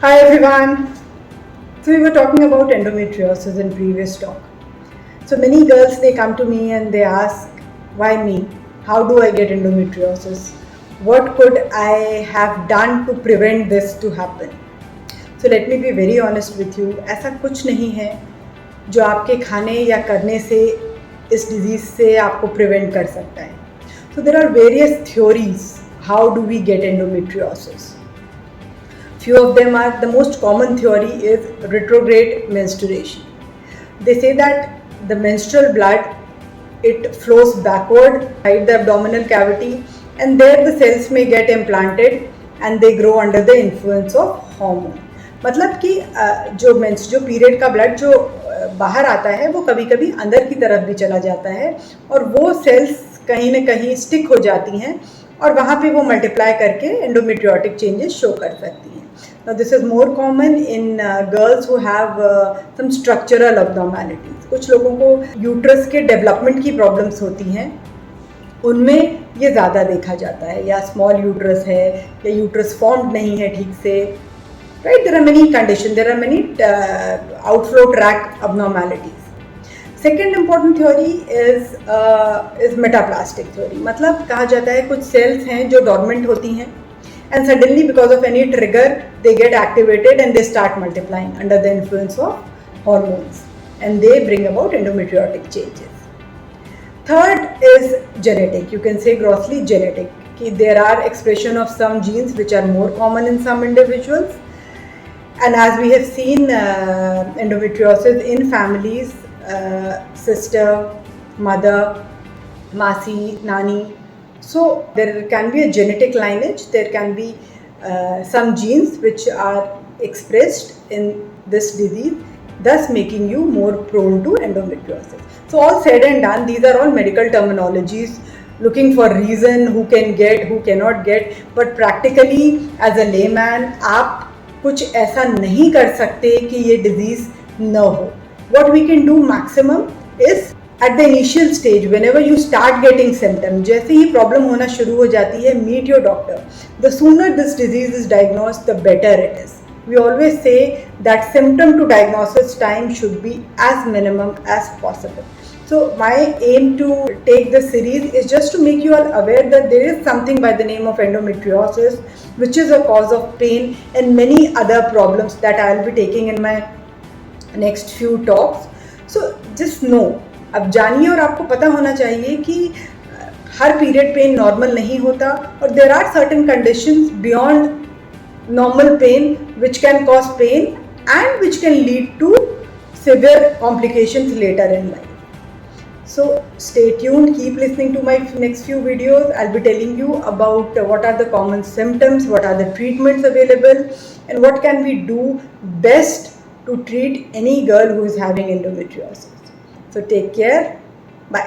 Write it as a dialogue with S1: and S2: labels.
S1: Hi everyone. So we were talking about endometriosis in previous talk. So many girls they come to me and they ask, why me? How do I get endometriosis? What could I have done to prevent this to happen? So let me be very honest with you. ऐसा कुछ नहीं है जो आपके खाने या करने से इस डिजीज से आपको प्रिवेंट कर सकता है. So there are various theories. How do we get endometriosis? Few of them are, the most common theory is retrograde menstruation. They say that the menstrual blood, it flows backward inside the abdominal cavity, and there the cells may get implanted and they grow under the influence of hormone. मतलब कि जो period का blood जो बाहर आता है वो कभी कभी अंदर की तरफ भी चला जाता है और वो सेल्स कहीं ना कहीं स्टिक हो जाती हैं और वहाँ पे वो मल्टीप्लाई करके एंडोमेट्रियोटिक चेंजेस शो कर सकती हैं. Now this is more common in girls who have some structural abnormalities. कुछ लोगों को यूट्रस के डेवलपमेंट की प्रॉब्लम्स होती हैं, उनमें ये ज़्यादा देखा जाता है, या स्मॉल यूट्रस है या यूट्रस फॉर्म्ड नहीं है ठीक से. Right, there are many conditions, there are many outflow tract abnormalities. Second important theory is metaplastic theory. मतलब कहा जाता है कुछ सेल्स हैं जो डॉर्मेंट होती हैं and suddenly because of any trigger they get activated and they start multiplying under the influence of hormones and they bring about endometriotic changes. Third is genetic. You can say grossly genetic. There are expression of some genes which are more common in some individuals. And as we have seen endometriosis in families, sister, mother, masi, nani. So there can be a genetic lineage, there can be some genes which are expressed in this disease, thus making you more prone to endometriosis. So all said and done, these are all medical terminologies, looking for reason who can get, who cannot get, but practically as a layman आप कुछ ऐसा नहीं कर सकते कि ये disease न हो. What we can do maximum is at the initial stage, whenever you start getting symptoms, जैसे ही प्रॉब्लम होना शुरू हो जाती है, meet your doctor. The sooner this disease is diagnosed, the better it is. We always say that symptom to diagnosis time should be as minimum as possible. So my aim to take this series is just to make you all aware that there is something by the name of endometriosis, which is a cause of pain and many other problems that I will be taking in my next few talks. So just know, अब जानिए और आपको पता होना चाहिए कि हर period pain normal नहीं होता और there are certain conditions beyond normal pain which can cause pain and which can lead to severe complications later in life. So stay tuned, keep listening to my next few videos. I'll be telling you about what are the common symptoms, what are the treatments available, and what can we do best to treat any girl who is having endometriosis. So take care. Bye.